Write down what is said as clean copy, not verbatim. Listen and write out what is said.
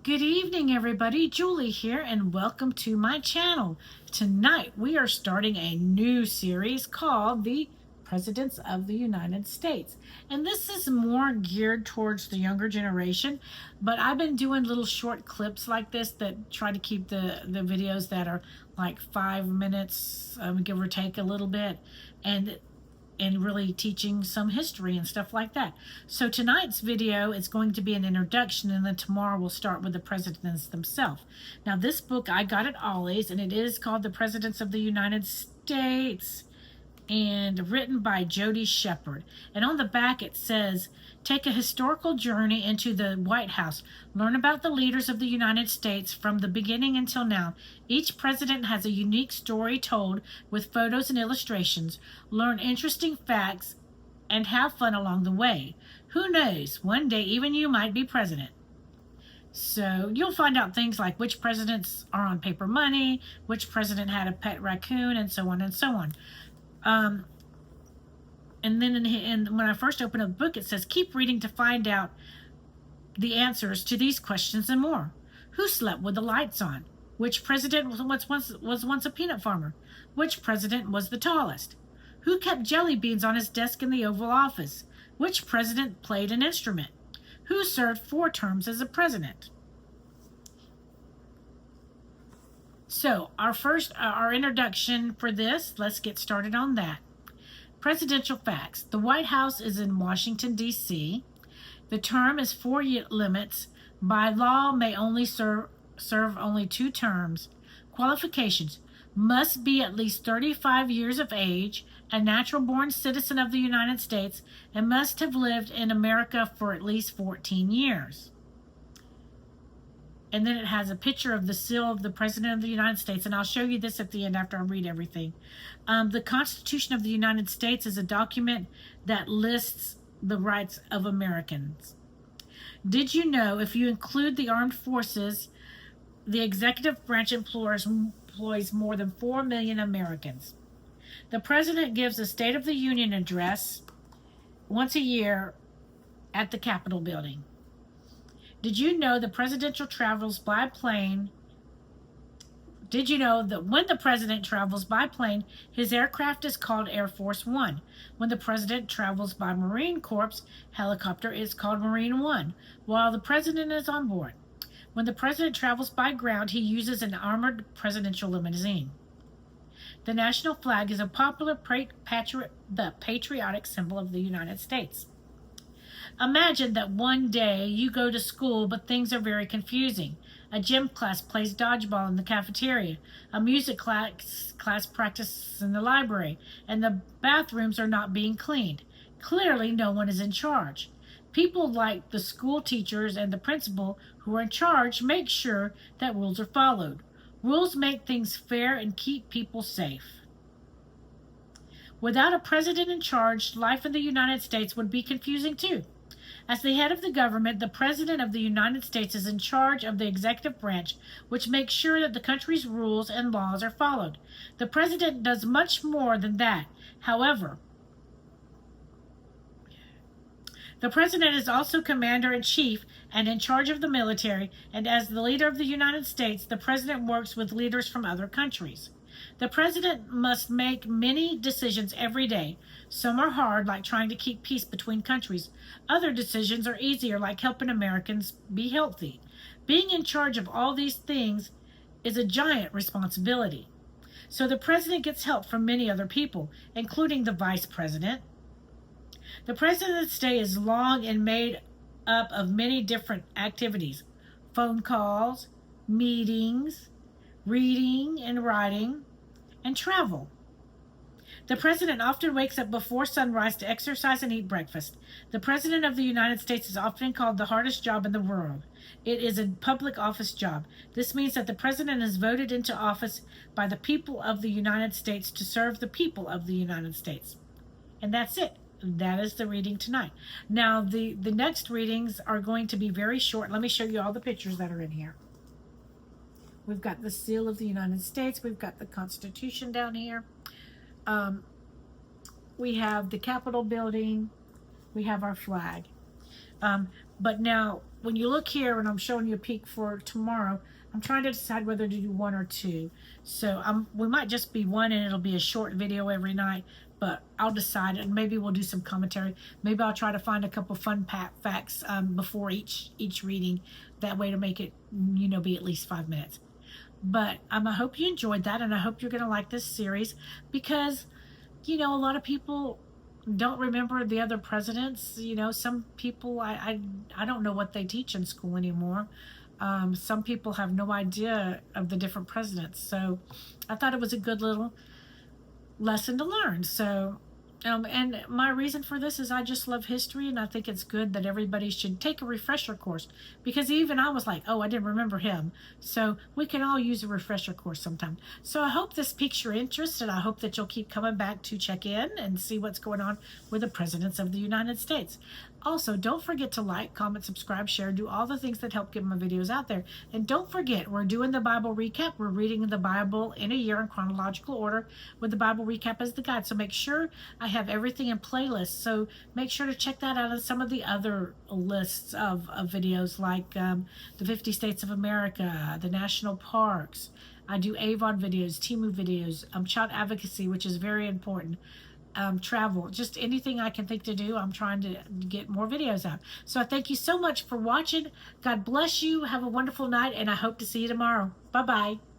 Good evening, everybody. Julie here, and welcome to my channel. Tonight, we are starting a new series called The Presidents of the United States. And this is more geared towards the younger generation, but I've been doing little short clips like this that try to keep the videos that are like 5 minutes, give or take a little bit. And really teaching some history and stuff like that. So tonight's video is going to be an introduction, and then tomorrow we'll start with the presidents themselves. Now, this book I got at Ollie's, and it is called The Presidents of the United States, and written by Jody Shepard. And on the back it says, take a historical journey into the White House. Learn about the leaders of the United States from the beginning until now. Each president has a unique story told with photos and illustrations. Learn interesting facts and have fun along the way. Who knows, one day even you might be president. So you'll find out things like which presidents are on paper money, which president had a pet raccoon, and so on and so on. And then when I first opened up the book, it says, keep reading to find out the answers to these questions and more. Who slept with the lights on? Which president was once a peanut farmer? Which president was the tallest? Who kept jelly beans on his desk in the Oval Office? Which president played an instrument? Who served 4 terms as a president? So our introduction for this, let's get started on that. Presidential facts. The White House is in Washington, D.C. The term is 4 limits. By law, may only serve only 2 terms. Qualifications. Must be at least 35 years of age, a natural-born citizen of the United States, and must have lived in America for at least 14 years. And then it has a picture of the seal of the President of the United States. And I'll show you this at the end after I read everything. The Constitution of the United States is a document that lists the rights of Americans. Did you know if you include the armed forces, the executive branch employs more than 4 million Americans? The President gives a State of the Union address once a year at the Capitol building. Did you know the presidential travels by plane? Did you know that when the president travels by plane, his aircraft is called Air Force One? When the president travels by Marine Corps helicopter, it's called Marine One, while the president is on board. When the president travels by ground, he uses an armored presidential limousine. The national flag is a popular patriotic symbol of the United States. Imagine that one day you go to school, but things are very confusing. A gym class plays dodgeball in the cafeteria. A music class practices in the library, and the bathrooms are not being cleaned. Clearly, no one is in charge. People like the school teachers and the principal who are in charge make sure that rules are followed. Rules make things fair and keep people safe. Without a president in charge, life in the United States would be confusing too. As the head of the government, the President of the United States is in charge of the executive branch, which makes sure that the country's rules and laws are followed. The President does much more than that. However, the President is also Commander-in-Chief and in charge of the military, and as the leader of the United States, the President works with leaders from other countries. The President must make many decisions every day. Some are hard, like trying to keep peace between countries. Other decisions are easier, like helping Americans be healthy. Being in charge of all these things is a giant responsibility. So the President gets help from many other people, including the Vice President. The President's day is long and made up of many different activities: phone calls, meetings, reading and writing, and travel. The President often wakes up before sunrise to exercise and eat breakfast. The President of the United States is often called the hardest job in the world. It is a public office job. This means that the President is voted into office by the people of the United States to serve the people of the United States. And that's it. That is the reading tonight. Now, the next readings are going to be very short. Let me show you all the pictures that are in here. We've got the seal of the United States. We've got the Constitution down here. We have the Capitol building. We have our flag. But now, when you look here, and I'm showing you a peek for tomorrow, I'm trying to decide whether to do 1 or 2. So we might just be 1, and it'll be a short video every night. But I'll decide, and maybe we'll do some commentary. Maybe I'll try to find a couple fun facts before each reading. That way to make it, be at least 5 minutes. But I hope you enjoyed that, and I hope you're going to like this series because, a lot of people don't remember the other presidents. Some people, I don't know what they teach in school anymore. Some people have no idea of the different presidents. So I thought it was a good little lesson to learn. So, and my reason for this is I just love history, and I think it's good that everybody should take a refresher course, because even I was like, oh, I didn't remember him. So we can all use a refresher course sometime. So I hope this piques your interest, and I hope that you'll keep coming back to check in and see what's going on with the presidents of the United States. Also, don't forget to like, comment, subscribe, share, do all the things that help get my videos out there. And don't forget, we're doing the Bible recap. We're reading the Bible in a year in chronological order with the Bible recap as the guide. So make sure I have everything in playlists. So make sure to check that out and some of the other lists of videos, like the 50 States of America, the national parks. I do Avon videos, Temu videos, child advocacy, which is very important. Travel, just anything I can think to do. I'm trying to get more videos out. So I thank you so much for watching. God bless you. Have a wonderful night, and I hope to see you tomorrow. Bye-bye.